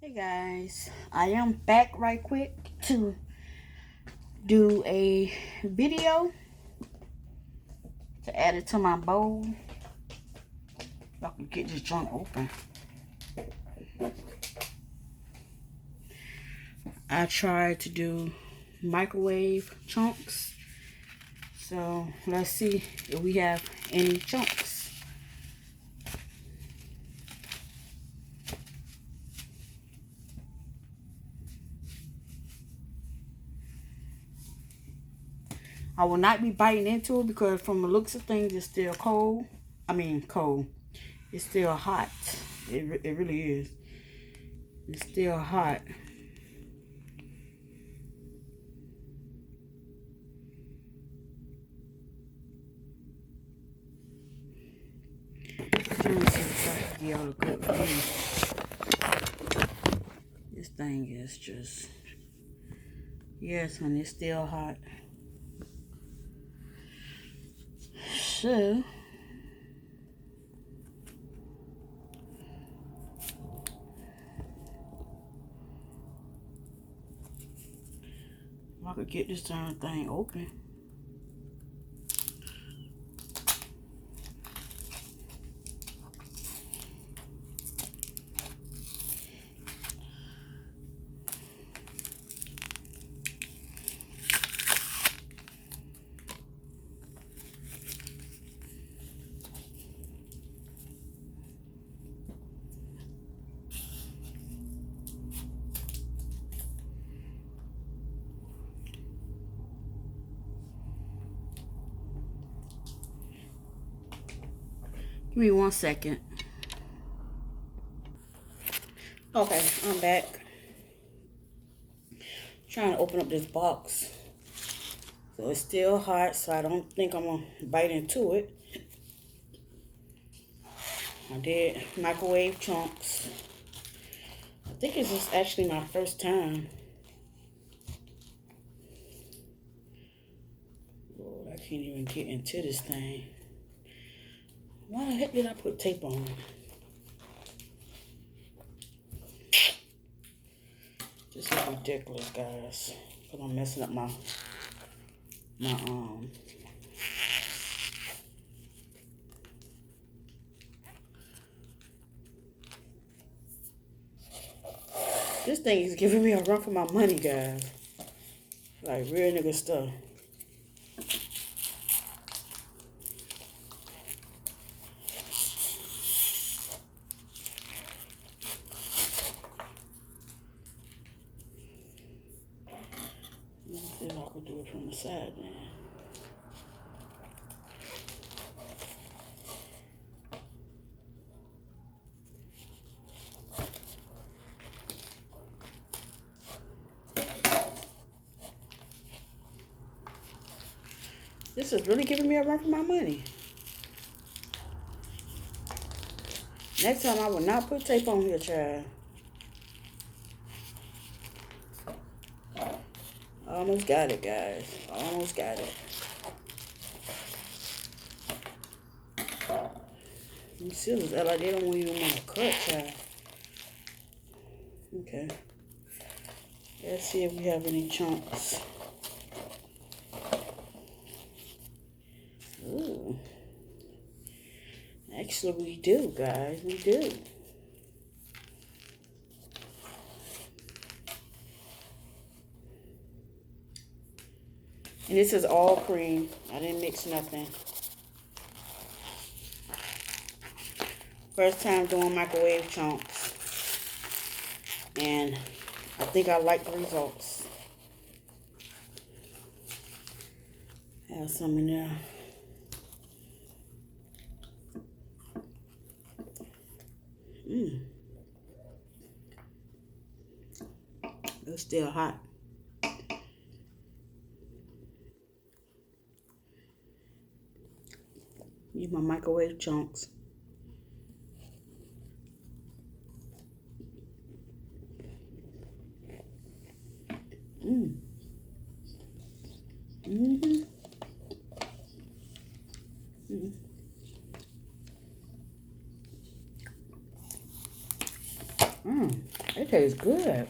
Hey guys, I am back right quick to do a video to add it to my bowl. If I can get this joint open. I tried to do microwave chunks, so let's see if we have any chunks. I will not be biting into it because from the looks of things, it's still cold. I mean cold. It's still hot. It really is. It's still hot. Trying to see if I can get all the good view. This thing is just, yes, honey, it's still hot. So, if I could get this darn thing open. Give me 1 second. Okay, I'm back. Trying to open up this box. So it's still hot, so I don't think I'm gonna bite into it. I did microwave chunks. I think this is actually my first time. Lord, I can't even get into this thing. Why the heck did I put tape on it? This is ridiculous, guys. Because I'm messing up my This thing is giving me a run for my money, guys. Like real nigga stuff. Let's see if I can do it from the side then. This is really giving me a run for my money. Next time I will not put tape on here, child. Almost got it, guys. Almost got it. These scissors are like they don't even want to cut, child. Okay. Let's see if we have any chunks. Ooh. Actually, we do, guys. We do. And this is all cream. I didn't mix nothing. First time doing microwave chunks. And I think I like the results. Have some in there. It's still hot. Use my microwave chunks. It tastes good.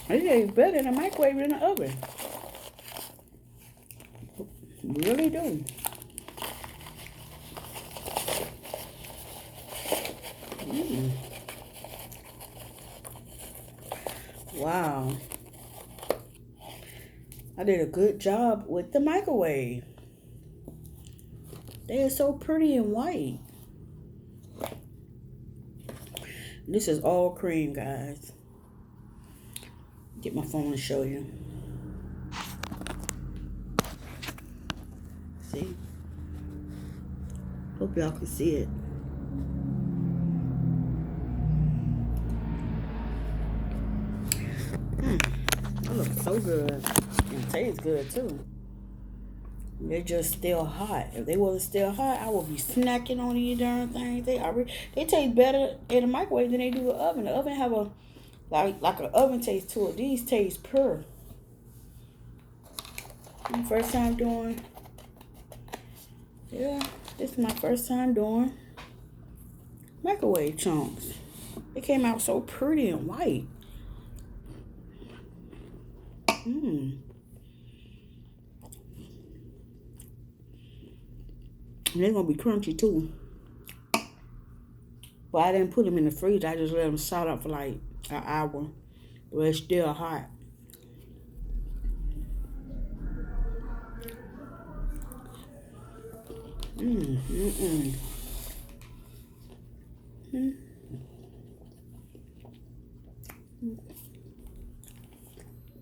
It tastes better in the microwave than the oven. Really do. Mm. Wow. I did a good job with the microwave. They are so pretty and white. This is all cream, guys. Get my phone to show you. See? Hope y'all can see it. It looks so good. And it tastes good too. They're just still hot. If they wasn't still hot, I would be snacking on these darn things. They taste better in the microwave than they do in the oven. The oven have a like an oven taste to it. These taste pure. First time doing. Yeah, this is my first time doing microwave chunks. It came out so pretty and white. Mmm. And they're going to be crunchy too. But I didn't put them in the freezer. I just let them salt up for like an hour. But it's still hot.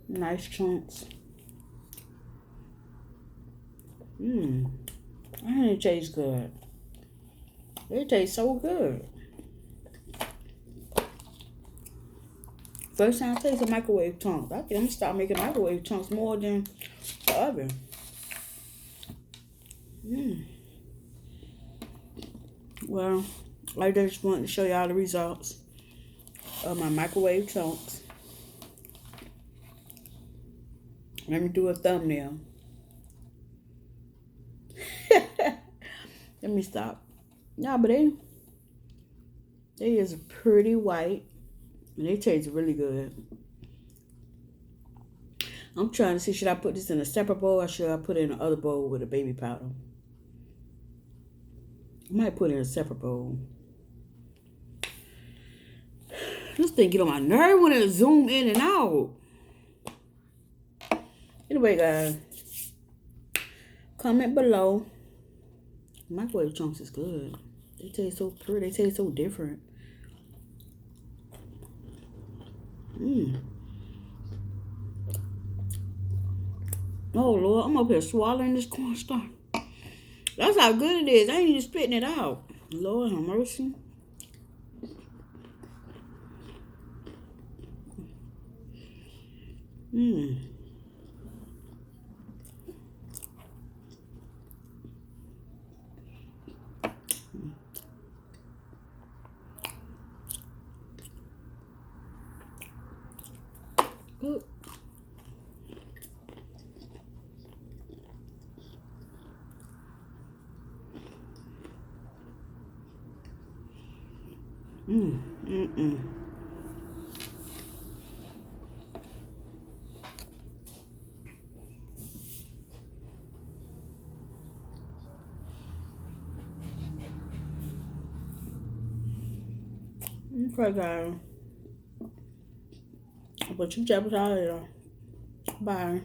Nice chunks. And it tastes good. It tastes so good. First time I taste a microwave chunks. I think I'm gonna start making microwave chunks more than the oven. Well, I just wanted to show y'all the results of my microwave chunks. Let me do a thumbnail. Let me stop. Nah, but they is pretty white. And they taste really good. I'm trying to see, should I put this in a separate bowl or should I put it in another bowl with a baby powder? I might put it in a separate bowl. This thing get on my nerve when it zoom in and out. Anyway, guys, comment below. Microwave chunks is good. They taste so pretty. They taste so different. Oh, Lord, I'm up here swallowing this cornstarch. That's how good it is. I ain't even spitting it out. Lord have mercy. Good. Okay, guys. I'll put you out here. Bye.